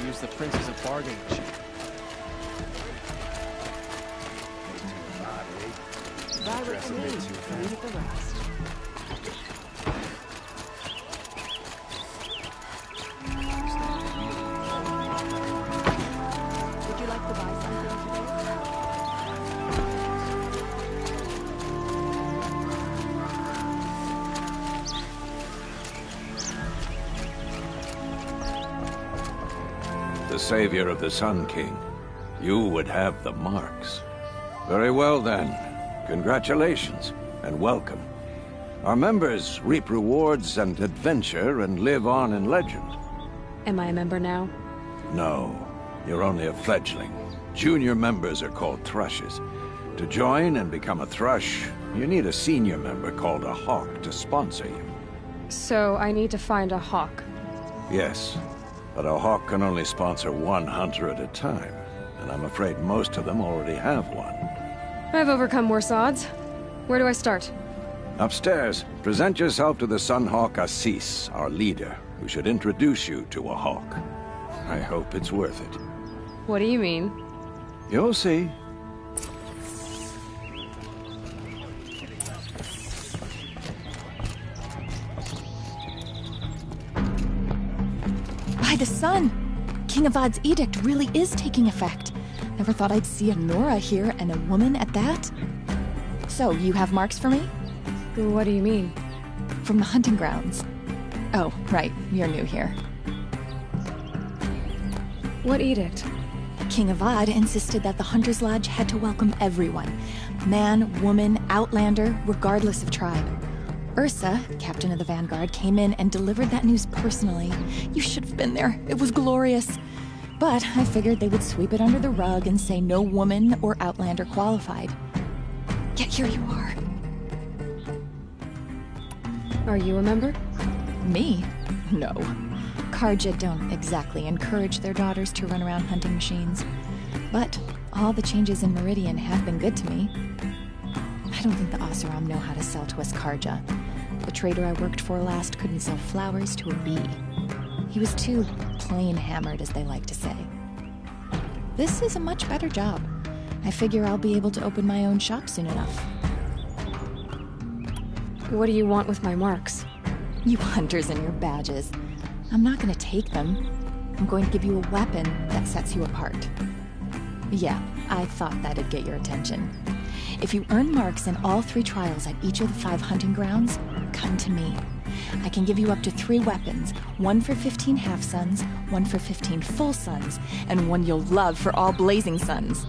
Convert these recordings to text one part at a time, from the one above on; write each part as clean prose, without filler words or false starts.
use the prince as a bargaining chip. Buy what you need, leave the rest. Would you like to buy something The savior of the Sun King. You would have the marks. Very well then. Congratulations, and welcome. Our members reap rewards and adventure and live on in legend. Am I a member now? No, you're only a fledgling. Junior members are called thrushes. To join and become a thrush, you need a senior member called a hawk to sponsor you. So I need to find a hawk. Yes, but a hawk can only sponsor one hunter at a time, and I'm afraid most of them already have one. I've overcome worse odds. Where do I start? Upstairs, present yourself to the Sunhawk Assis, our leader, who should introduce you to a hawk. I hope it's worth it. What do you mean? You'll see. By the sun! King Avad's edict really is taking effect. Never thought I'd see a Nora here, and a woman at that. So, you have marks for me? What do you mean? From the hunting grounds. Oh, right, you're new here. What edict? King Avad insisted that the Hunter's Lodge had to welcome everyone. Man, woman, outlander, regardless of tribe. Ursa, captain of the Vanguard, came in and delivered that news personally. You should have been there. It was glorious. But I figured they would sweep it under the rug and say no woman or outlander qualified. Yet here you are. Are you a member? Me? No. Carja don't exactly encourage their daughters to run around hunting machines. But all the changes in Meridian have been good to me. I don't think the Oseram know how to sell to us Carja. The trader I worked for last couldn't sell flowers to a bee. He was too plain hammered, as they like to say. This is a much better job. I figure I'll be able to open my own shop soon enough. What do you want with my marks? You hunters and your badges. I'm not gonna take them. I'm going to give you a weapon that sets you apart. Yeah, I thought that'd get your attention. If you earn marks in all 3 trials at each of the 5 hunting grounds, come to me. I can give you up to 3 weapons, one for 15 half-suns, one for 15 full suns, and one you'll love for all blazing suns.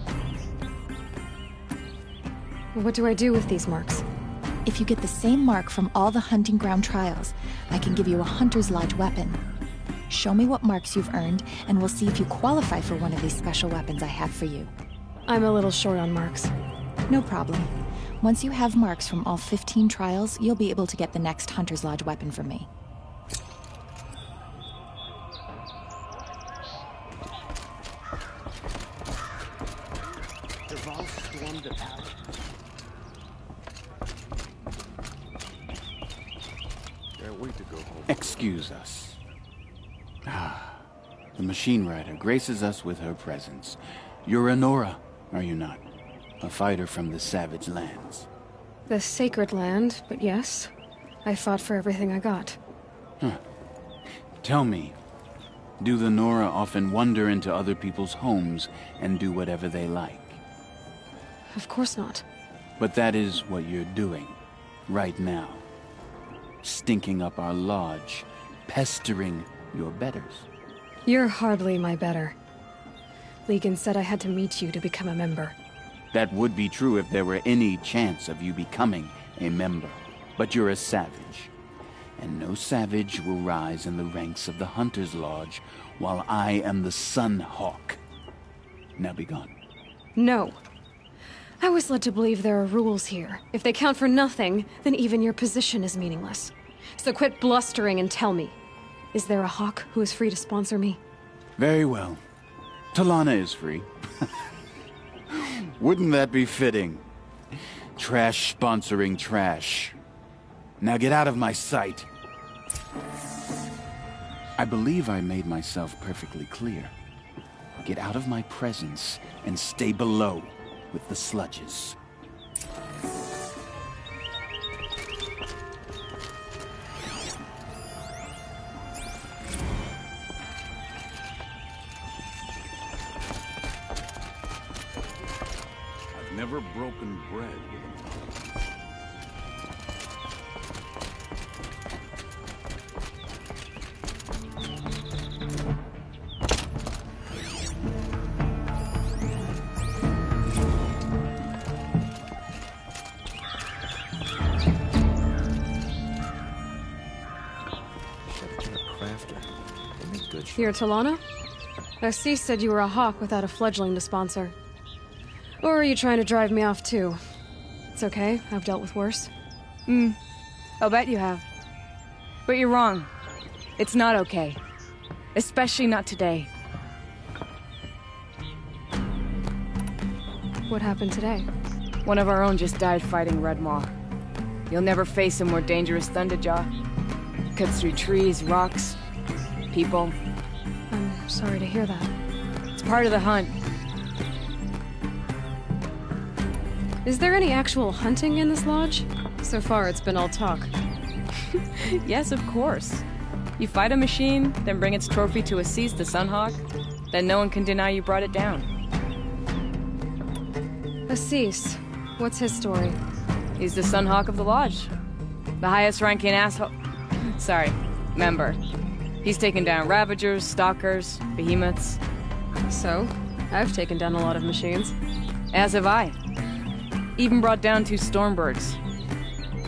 What do I do with these marks? If you get the same mark from all the hunting ground trials, I can give you a Hunter's Lodge weapon. Show me what marks you've earned, and we'll see if you qualify for one of these special weapons I have for you. I'm a little short on marks. No problem. Once you have marks from all 15 trials, you'll be able to get the next Hunter's Lodge weapon from me. Dervahl stormed the palace. Can't wait to go home. Excuse us. The machine rider graces us with her presence. You're a Nora, are you not? A fighter from the Savage Lands. The Sacred Land, but yes. I fought for everything I got. Tell me, do the Nora often wander into other people's homes and do whatever they like? Of course not. But that is what you're doing, right now. Stinking up our lodge, pestering your betters. You're hardly my better. Legan said I had to meet you to become a member. That would be true if there were any chance of you becoming a member. But you're a savage. And no savage will rise in the ranks of the Hunter's Lodge while I am the Sun Hawk. Now be gone. No. I was led to believe there are rules here. If they count for nothing, then even your position is meaningless. So quit blustering and tell me. Is there a hawk who is free to sponsor me? Very well. Talana is free. Wouldn't that be fitting? Trash sponsoring trash. Now get out of my sight. I believe I made myself perfectly clear. Get out of my presence and stay below with the sludges. I've never broken bread with a mountain. Here, Talana? Assis said you were a hawk without a fledgling to sponsor. Or are you trying to drive me off too? It's okay, I've dealt with worse. I'll bet you have. But you're wrong. It's not okay. Especially not today. What happened today? One of our own just died fighting Red Maw. You'll never face a more dangerous Thunderjaw. Cuts through trees, rocks, people. I'm sorry to hear that. It's part of the hunt. Is there any actual hunting in this lodge? So far, it's been all talk. Yes, of course. You fight a machine, then bring its trophy to Assis the Sunhawk, then no one can deny you brought it down. Assis, what's his story? He's the Sunhawk of the Lodge. The highest ranking member. He's taken down Ravagers, Stalkers, Behemoths. So, I've taken down a lot of machines. As have I. Even brought down 2 Stormbirds.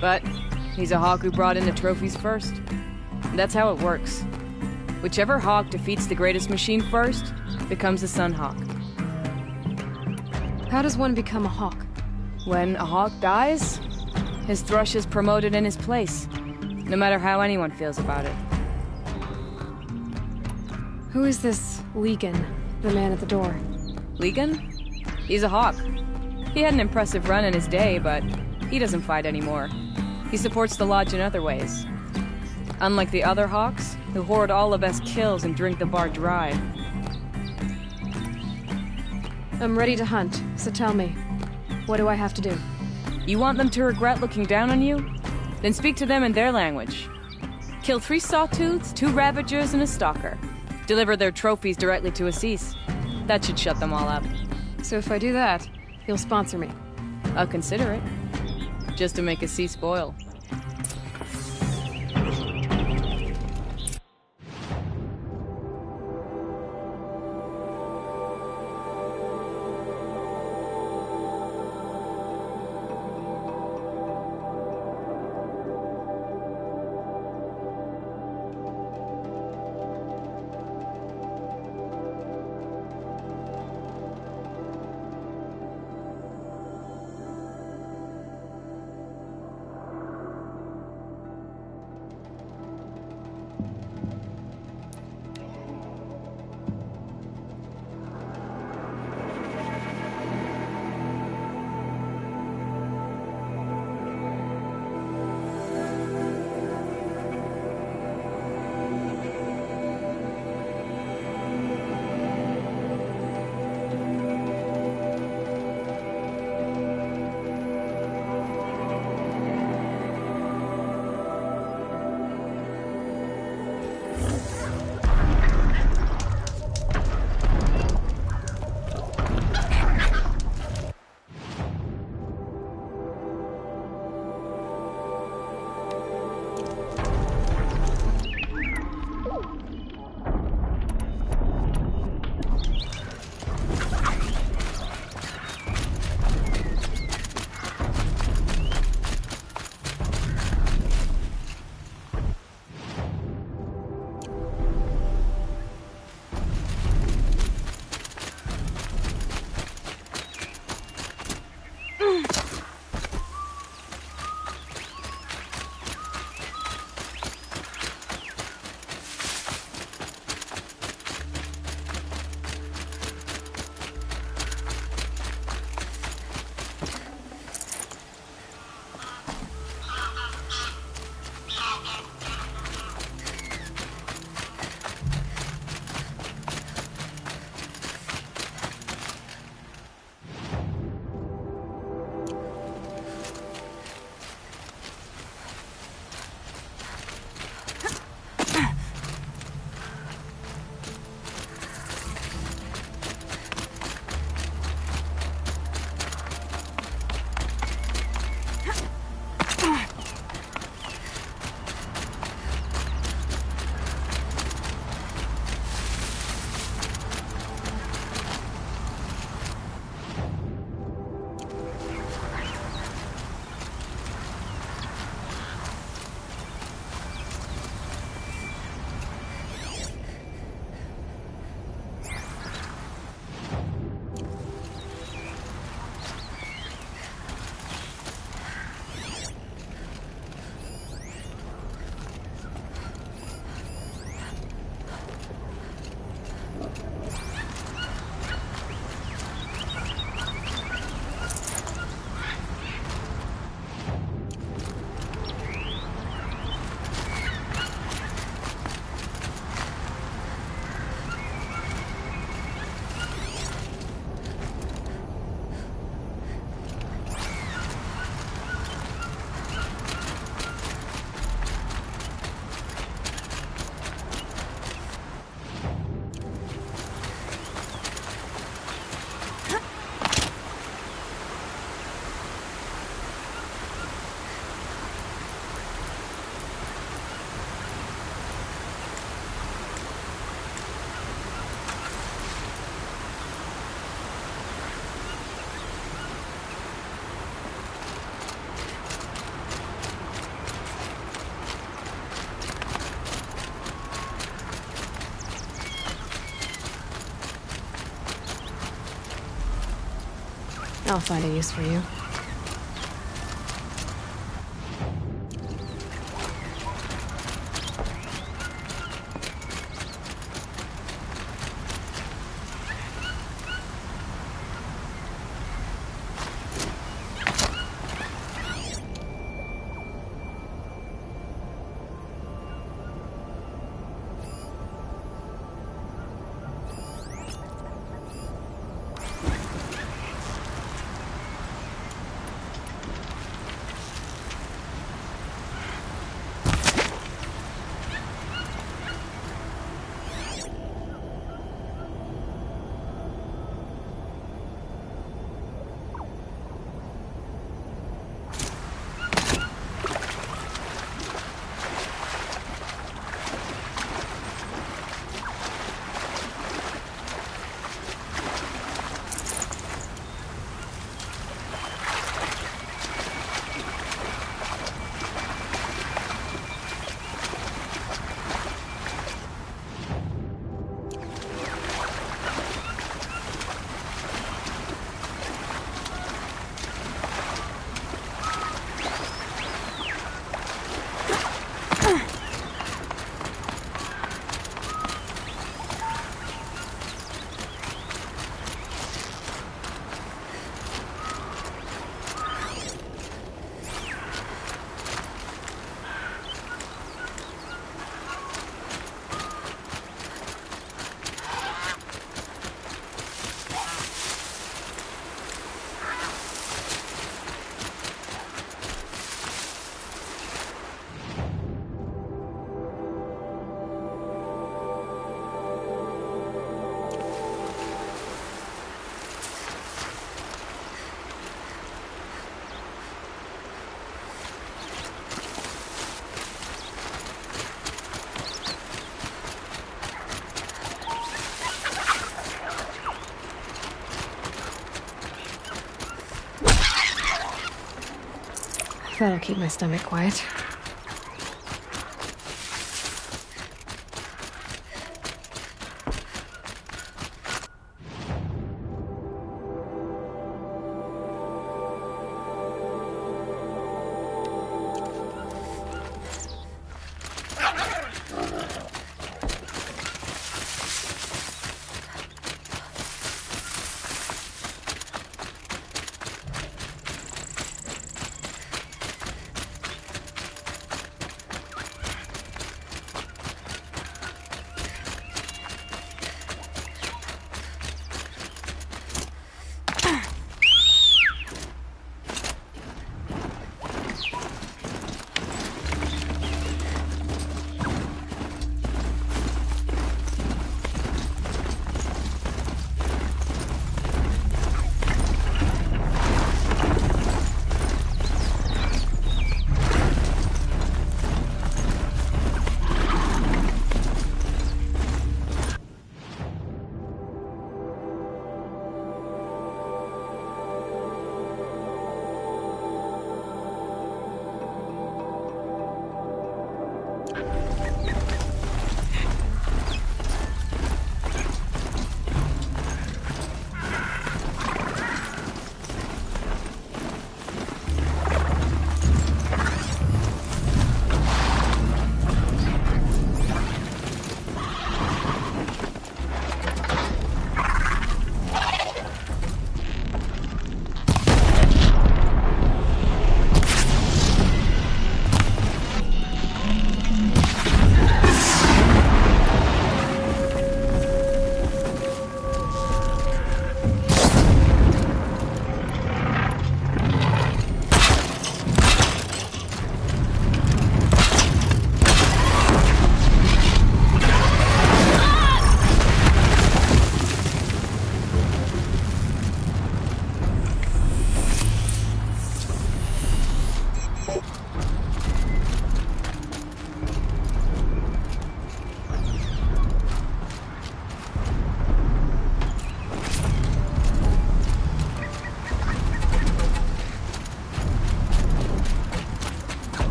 But he's a hawk who brought in the trophies first. That's how it works. Whichever hawk defeats the greatest machine first becomes a Sunhawk. How does one become a hawk? When a hawk dies, his thrush is promoted in his place, no matter how anyone feels about it. Who is this Legan, the man at the door? Legan? He's a hawk. He had an impressive run in his day, but he doesn't fight anymore. He supports the Lodge in other ways. Unlike the other hawks, who hoard all of us kills and drink the bar dry. I'm ready to hunt, so tell me, what do I have to do? You want them to regret looking down on you? Then speak to them in their language. Kill 3 Sawtooths, 2 Ravagers, and a Stalker. Deliver their trophies directly to Assis. That should shut them all up. So if I do that, you'll sponsor me? I'll consider it. Just to make Assis spoil. I'll find a use for you. That'll keep my stomach quiet.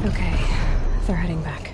Okay, they're heading back.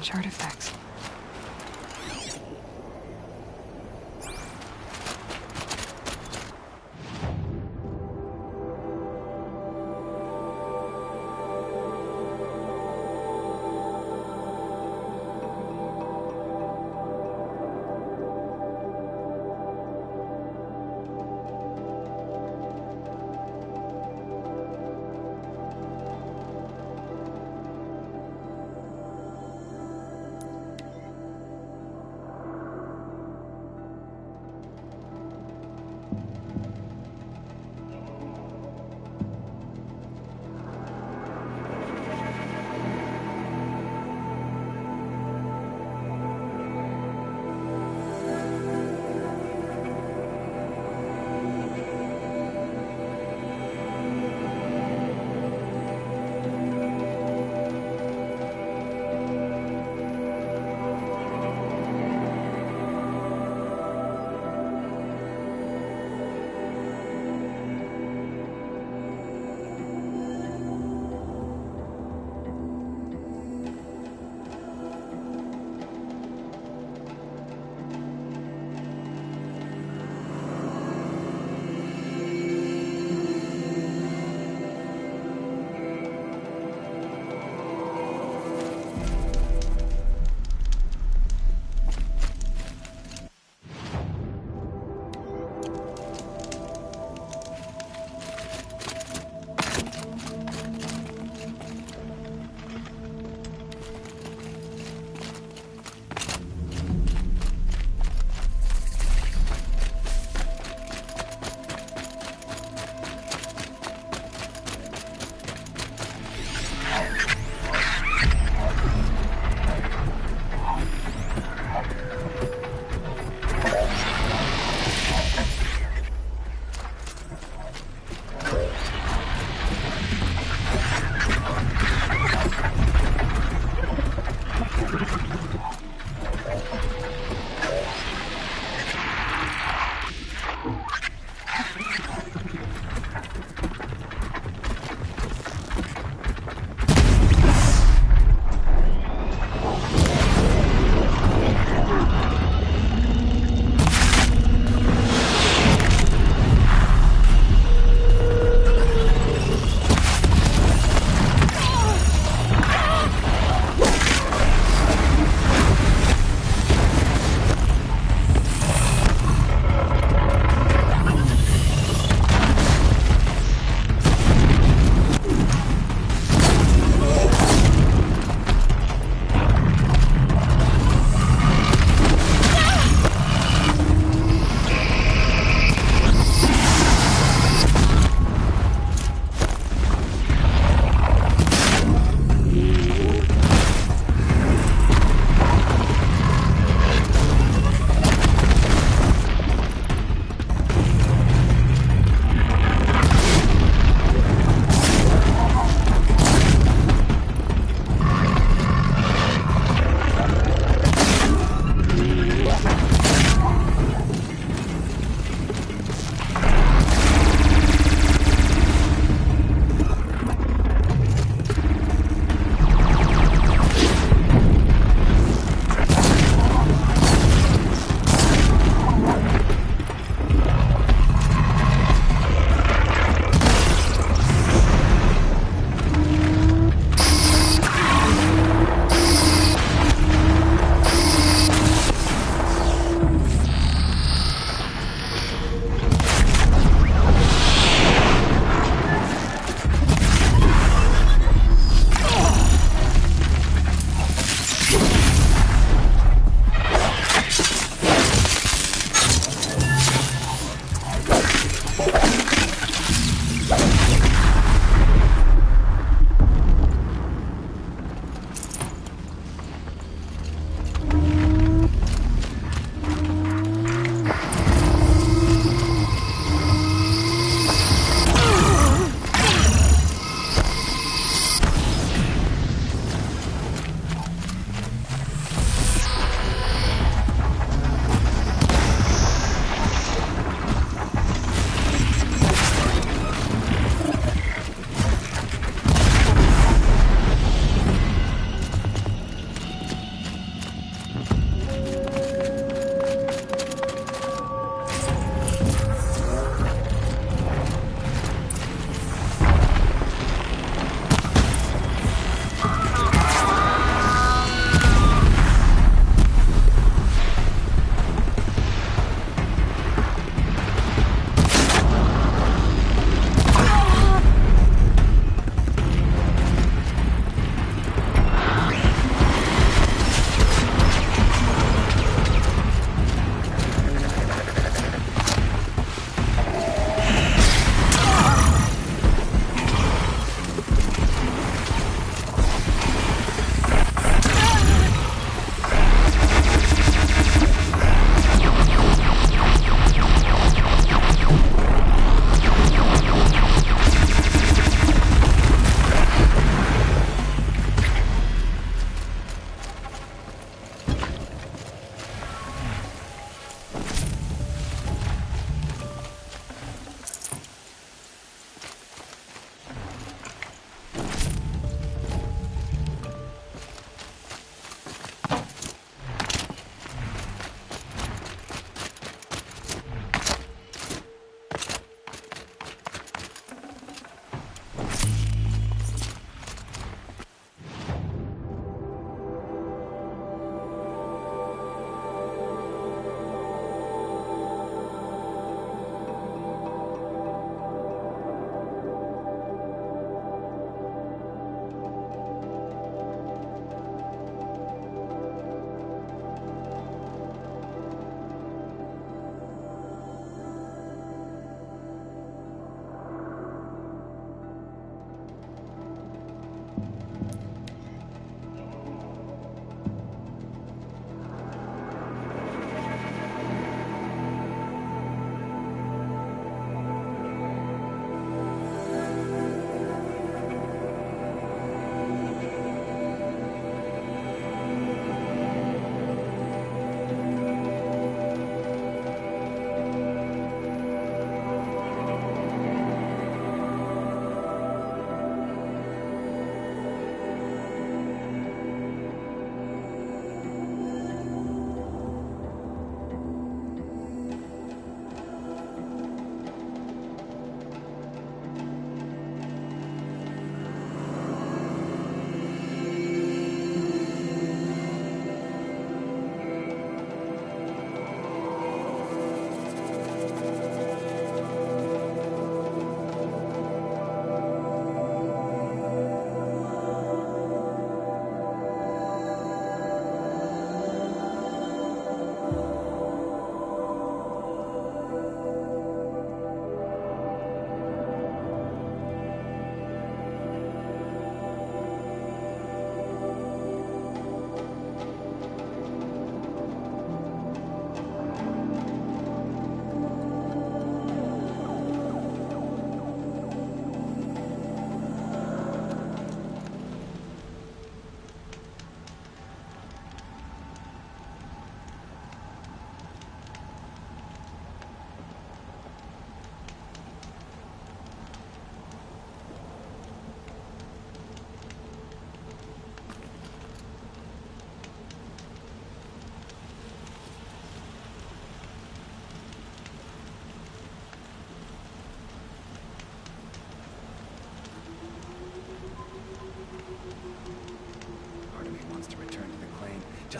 strange artifacts.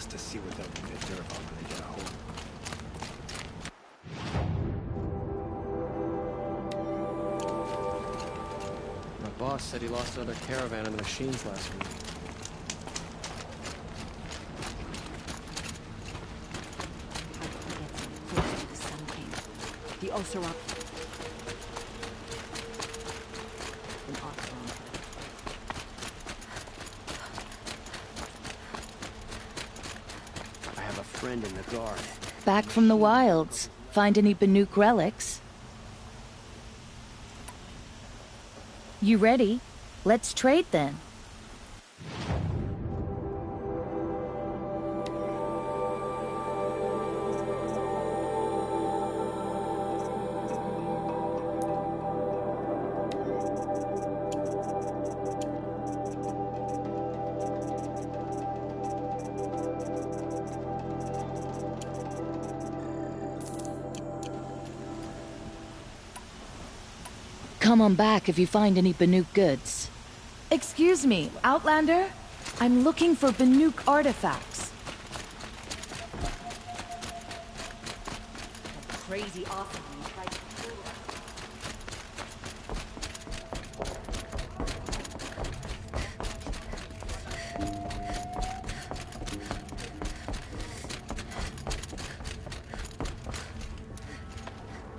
just to see what they'll do to Durval when they get a hold of him. My boss said he lost another caravan of the machines last week. The Sun King. The Oseram. An Oseram. I have a friend in the guard. Back from the wilds. Find any Banuk relics? You ready? Let's trade then. Come on back if you find any Banuk goods. Excuse me, Outlander? I'm looking for Banuk artifacts. Crazy awesome when you try to fool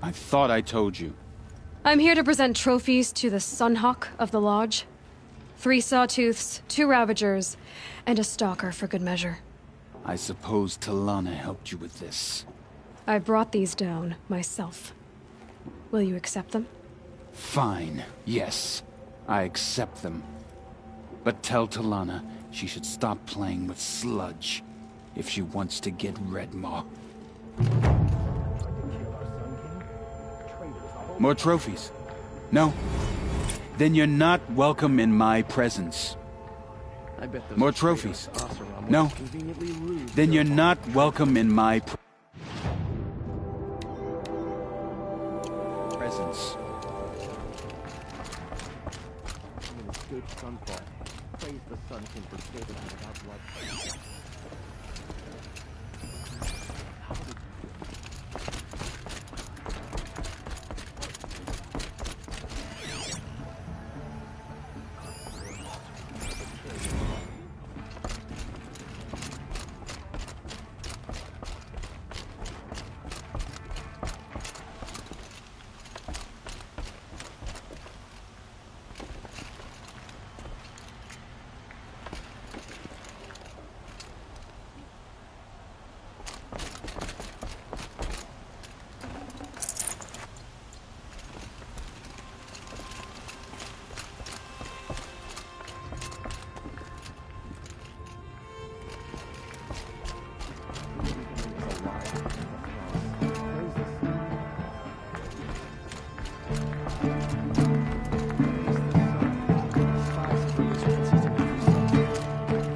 I thought I told you. I'm here to present trophies to the Sunhawk of the Lodge. 3 Sawtooths, 2 Ravagers, and a Stalker for good measure. I suppose Talana helped you with this. I brought these down myself. Will you accept them? Fine, yes. I accept them. But tell Talana she should stop playing with sludge if she wants to get Redmaw. More trophies? No? Then you're not welcome in my presence. I bet those More traitors trophies? Oseram No. was conveniently rude Then to you're Durval. not welcome in my presence. Escape Sunfall. Praise the Sun King for saving me without bloodshed.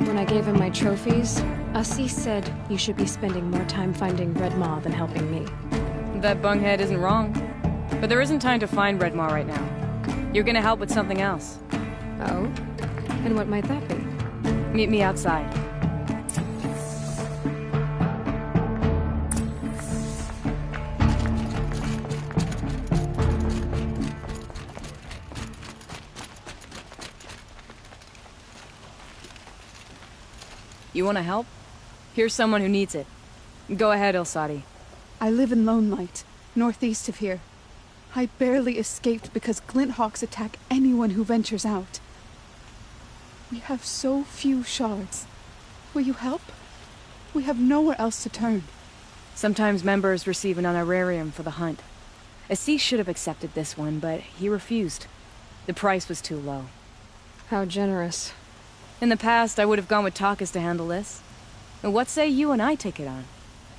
When I gave him my trophies, Assis said you should be spending more time finding Redmaw than helping me. That bunghead isn't wrong. But there isn't time to find Redmaw right now. You're gonna help with something else. Oh? And what might that be? Meet me outside. You wanna help? Here's someone who needs it. Go ahead, Ilsati. I live in Lone Light, northeast of here. I barely escaped because Glinthawks attack anyone who ventures out. We have so few shards. Will you help? We have nowhere else to turn. Sometimes members receive an honorarium for the hunt. Assis should have accepted this one, but he refused. The price was too low. How generous. In the past, I would have gone with Takas to handle this. But what say you and I take it on?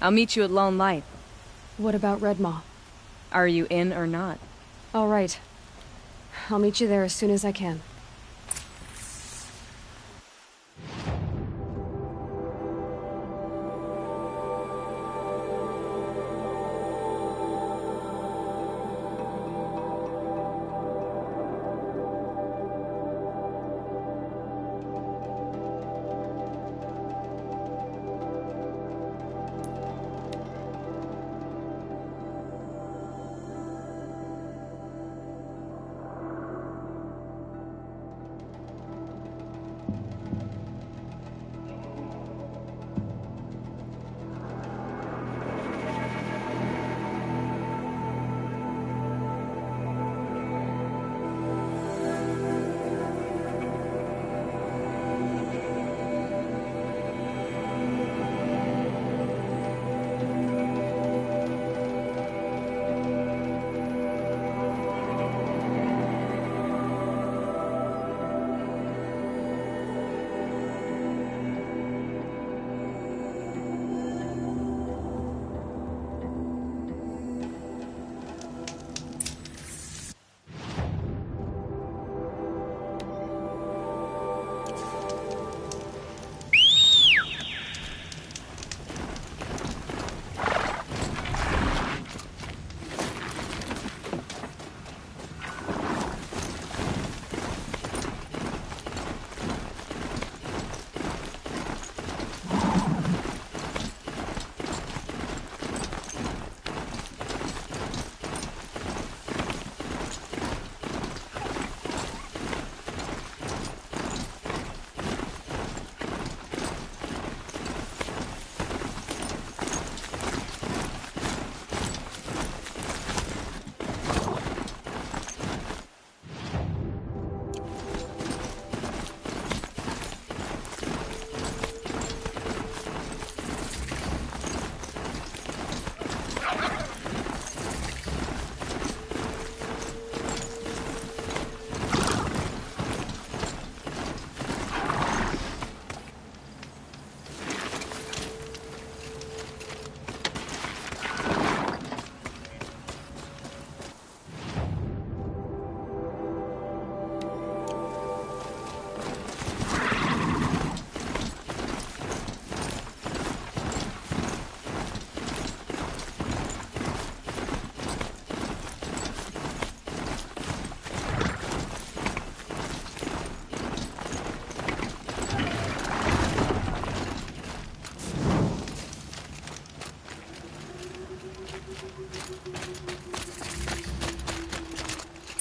I'll meet you at Lone Light. What about Redmaw? Are you in or not? All right. I'll meet you there as soon as I can.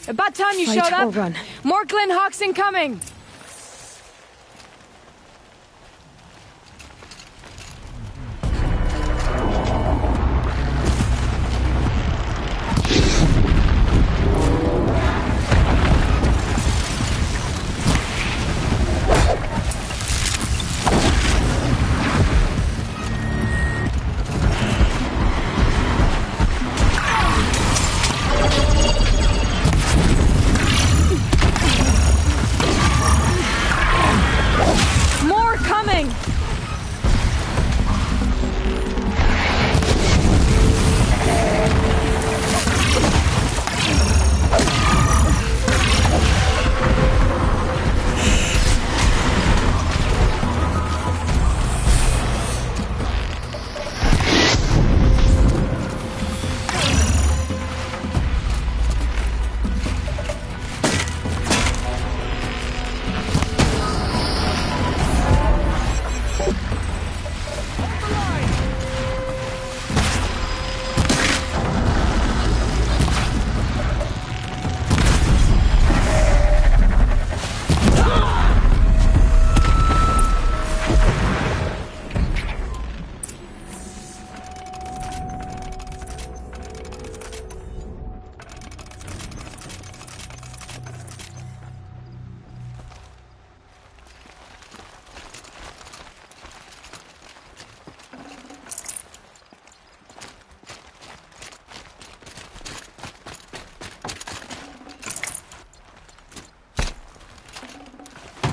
About time you Fight showed up. or run. More Glen Hawks incoming. More coming.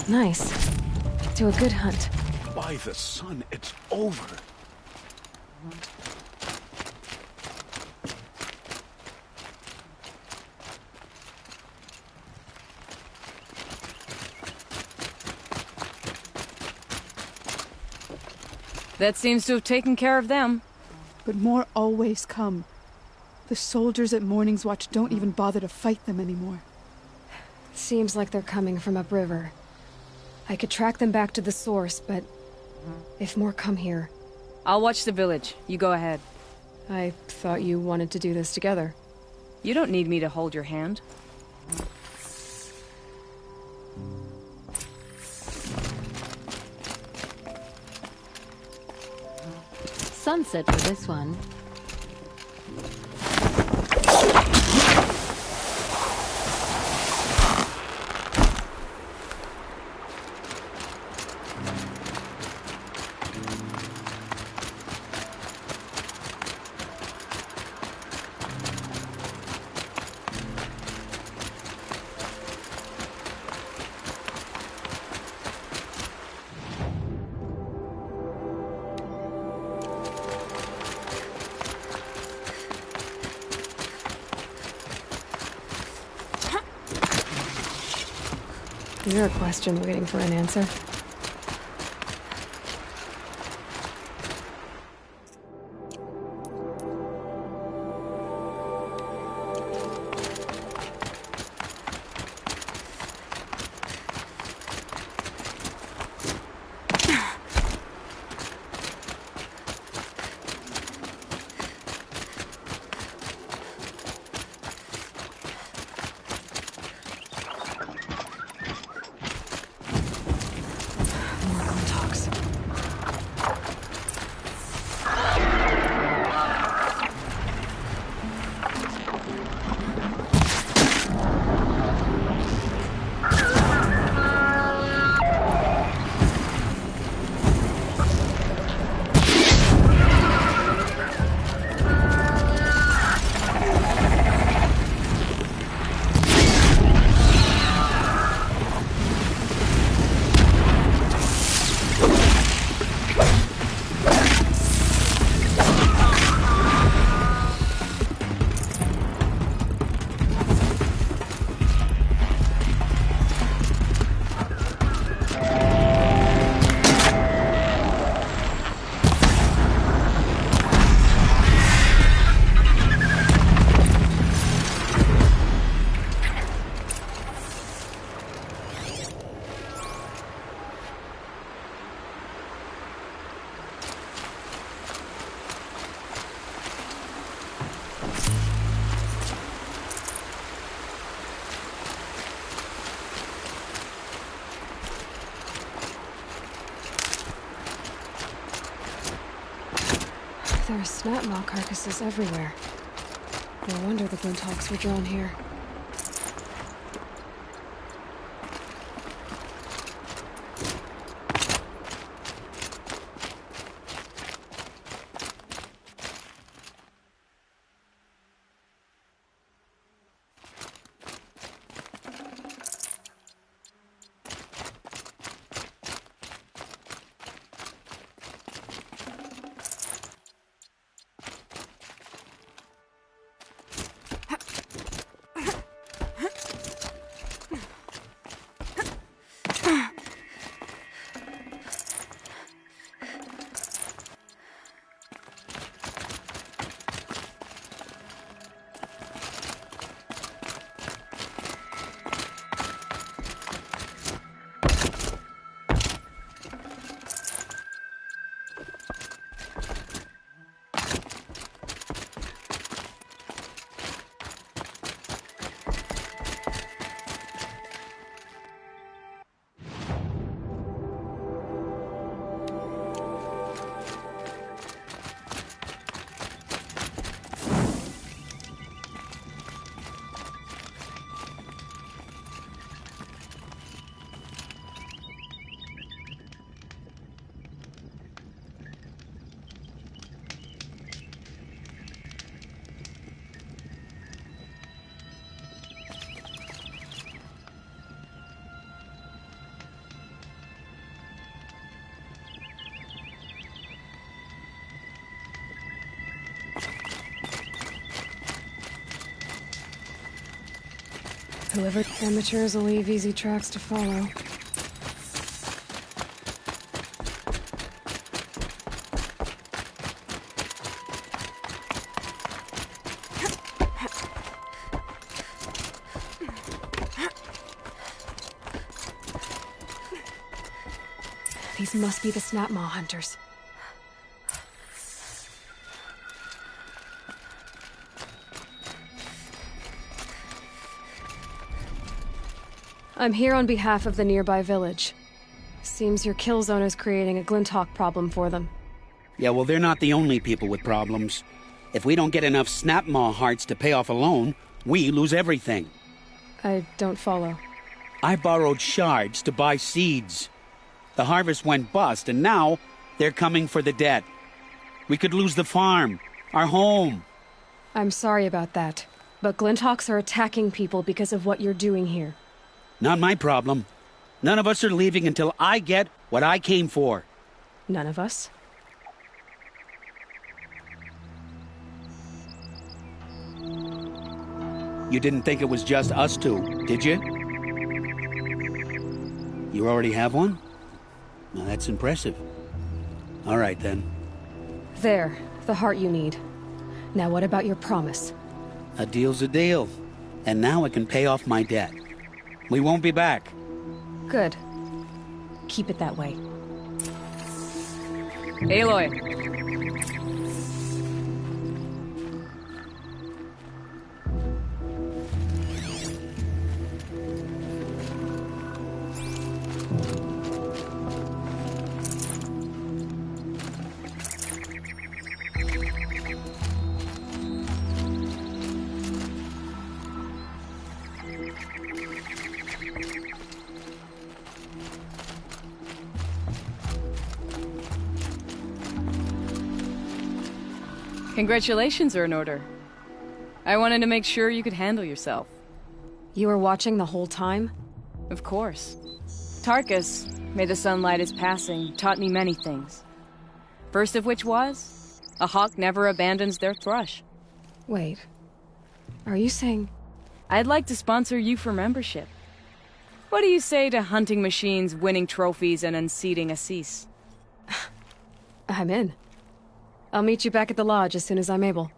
Nice. Do a good hunt. By the sun, it's over. That seems to have taken care of them. But more always come. The soldiers at Morning's Watch don't even bother to fight them anymore. Seems like they're coming from upriver. I could track them back to the source, but if more come here... I'll watch the village. You go ahead. I thought you wanted to do this together. You don't need me to hold your hand. Sunset for this one. You're a question waiting for an answer. There are snapmaw carcasses everywhere. No wonder the Glinthawks were drawn here. Whoever amateurs will leave easy tracks to follow. These must be the Snapmaw hunters. I'm here on behalf of the nearby village. Seems your kill zone is creating a Glinthawk problem for them. Yeah, well, they're not the only people with problems. If we don't get enough Snapmaw hearts to pay off a loan, we lose everything. I don't follow. I borrowed shards to buy seeds. The harvest went bust, and now they're coming for the debt. We could lose the farm, our home. I'm sorry about that, but Glinthawks are attacking people because of what you're doing here. Not my problem. None of us are leaving until I get what I came for. None of us? You didn't think it was just us two, did you? You already have one? Now that's impressive. All right, then. There, the heart you need. Now what about your promise? A deal's a deal. And now I can pay off my debt. We won't be back. Good. Keep it that way. Aloy. Congratulations are in order. I wanted to make sure you could handle yourself. You were watching the whole time? Of course. Tarkus, may the sunlight is passing, taught me many things. First of which was, a hawk never abandons their thrush. Wait. Are you saying... I'd like to sponsor you for membership. What do you say to hunting machines, winning trophies, and unseating Assis? I'm in. I'll meet you back at the lodge as soon as I'm able.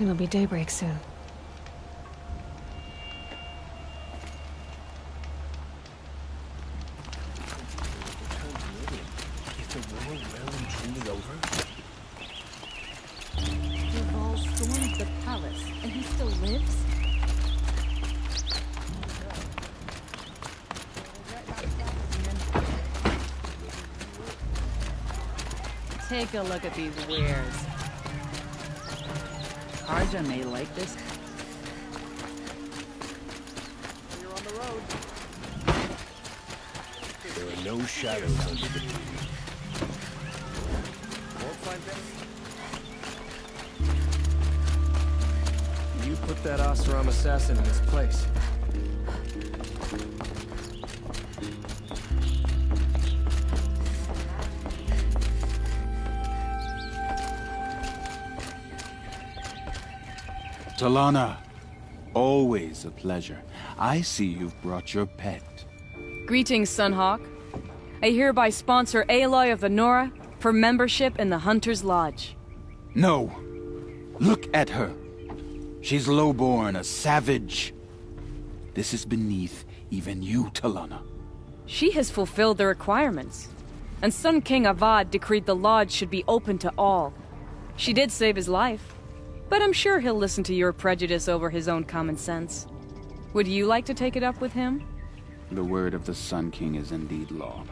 It'll be daybreak soon. Is the war well and truly over? Duval stormed the palace, and he still lives? Take a look at these wares. Karja may like this. You're on the road. There are no shadows under the tree. Won't find them. You put that Oseram assassin in his place. Talana, always a pleasure. I see you've brought your pet. Greetings, Sunhawk. I hereby sponsor Aloy of the Nora for membership in the Hunter's Lodge. No. Look at her. She's lowborn, a savage. This is beneath even you, Talana. She has fulfilled the requirements. And Sun King Avad decreed the Lodge should be open to all. She did save his life. But I'm sure he'll listen to your prejudice over his own common sense. Would you like to take it up with him? The word of the Sun King is indeed law.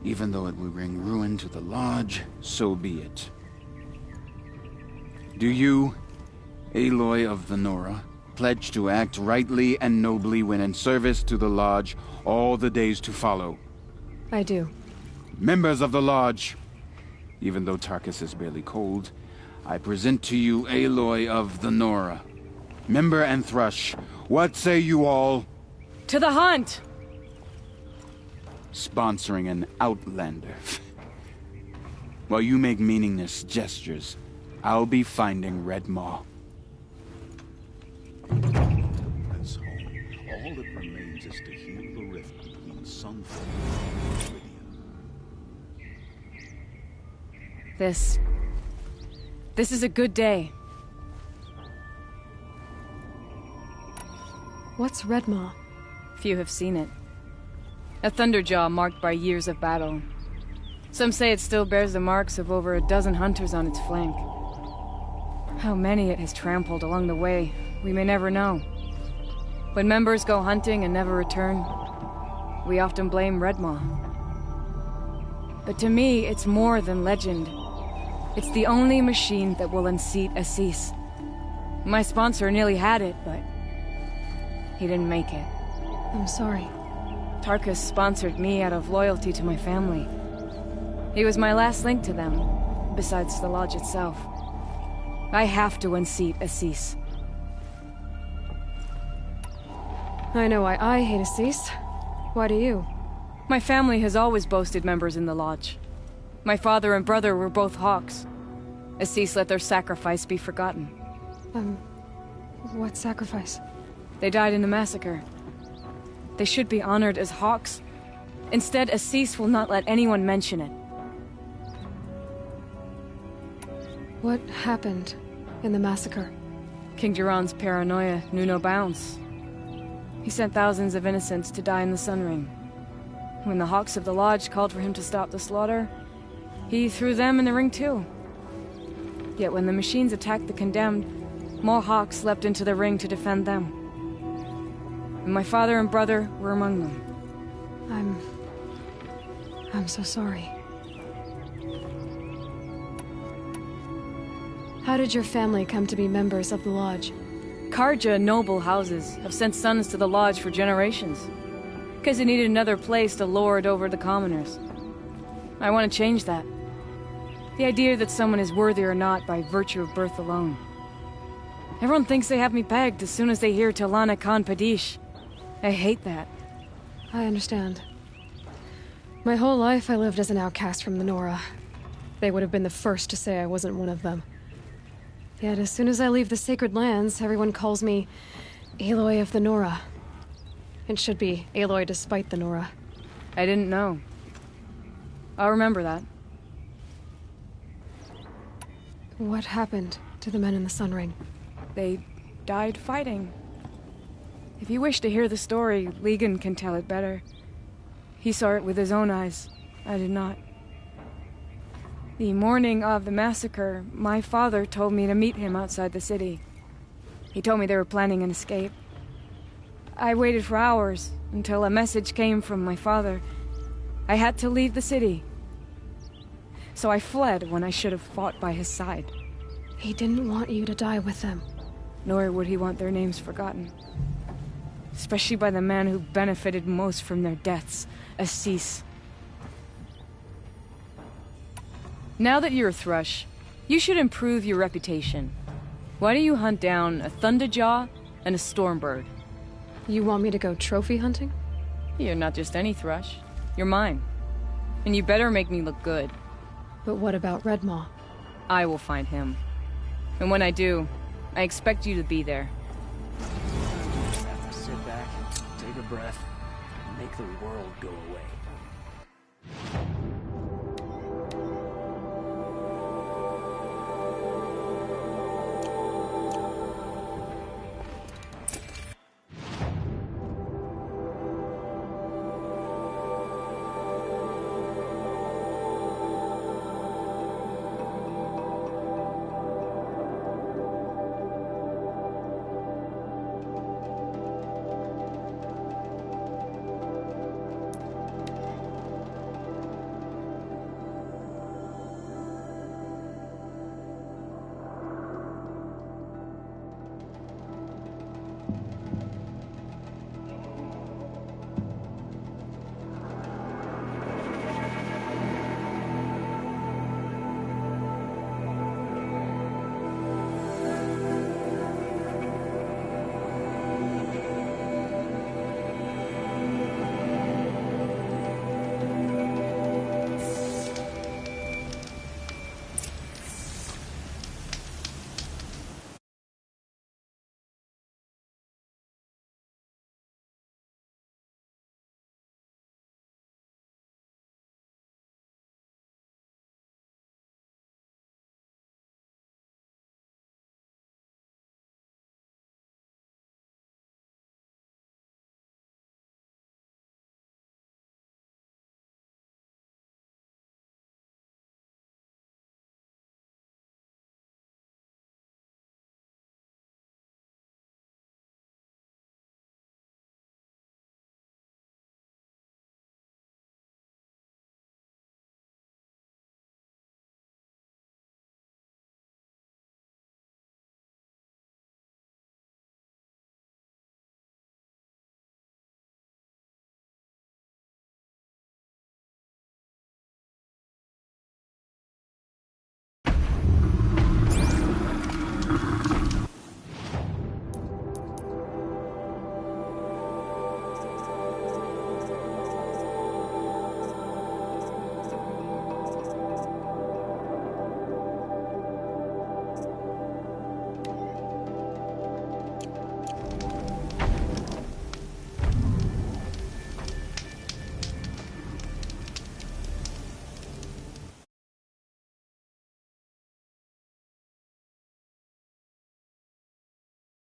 Even though it will bring ruin to the Lodge, so be it. Do you, Aloy of the Nora, pledge to act rightly and nobly when in service to the Lodge all the days to follow? I do. Members of the Lodge, even though Tarkus is barely cold, I present to you Aloy of the Nora. Member and Thrush, what say you all? To the hunt! Sponsoring an outlander. While you make meaningless gestures, I'll be finding Red Maw. As home, all that remains is to heal the rift between Sunfall and Meridian. This is a good day. What's Redmaw? Few have seen it. A thunderjaw marked by years of battle. Some say it still bears the marks of over a dozen hunters on its flank. How many it has trampled along the way, we may never know. When members go hunting and never return, we often blame Redmaw. But to me, it's more than legend. It's the only machine that will unseat Assis. My sponsor nearly had it, but he didn't make it. I'm sorry. Tarkus sponsored me out of loyalty to my family. He was my last link to them, besides the Lodge itself. I have to unseat Assis. I know why I hate Assis. Why do you? My family has always boasted members in the Lodge. My father and brother were both Hawks. Assis let their sacrifice be forgotten. What sacrifice? They died in the massacre. They should be honored as Hawks. Instead, Assis will not let anyone mention it. What happened in the massacre? King Jiran's paranoia knew no bounds. He sent thousands of innocents to die in the Sun Ring. When the Hawks of the Lodge called for him to stop the slaughter, he threw them in the ring too. Yet when the machines attacked the condemned, more Hawks leapt into the ring to defend them. And my father and brother were among them. I'm so sorry. How did your family come to be members of the Lodge? Karja noble houses have sent sons to the Lodge for generations. Because they needed another place to lord over the commoners. I want to change that. The idea that someone is worthy or not by virtue of birth alone. Everyone thinks they have me pegged as soon as they hear Talana Khan Padish. I hate that. I understand. My whole life I lived as an outcast from the Nora. They would have been the first to say I wasn't one of them. Yet as soon as I leave the Sacred Lands, everyone calls me Aloy of the Nora. It should be Aloy despite the Nora. I didn't know. I'll remember that. What happened to the men in the Sun Ring? They died fighting. If you wish to hear the story, Legan can tell it better. He saw it with his own eyes. I did not. The morning of the massacre, my father told me to meet him outside the city. He told me they were planning an escape. I waited for hours until a message came from my father. I had to leave the city. So I fled when I should have fought by his side. He didn't want you to die with them. Nor would he want their names forgotten. Especially by the man who benefited most from their deaths, Assis. Now that you're a Thrush, you should improve your reputation. Why don't you hunt down a Thunderjaw and a Stormbird? You want me to go trophy hunting? You're not just any Thrush. You're mine. And you better make me look good. But what about Redmaw? I will find him. And when I do, I expect you to be there. Just have to sit back, take a breath, and make the world go away.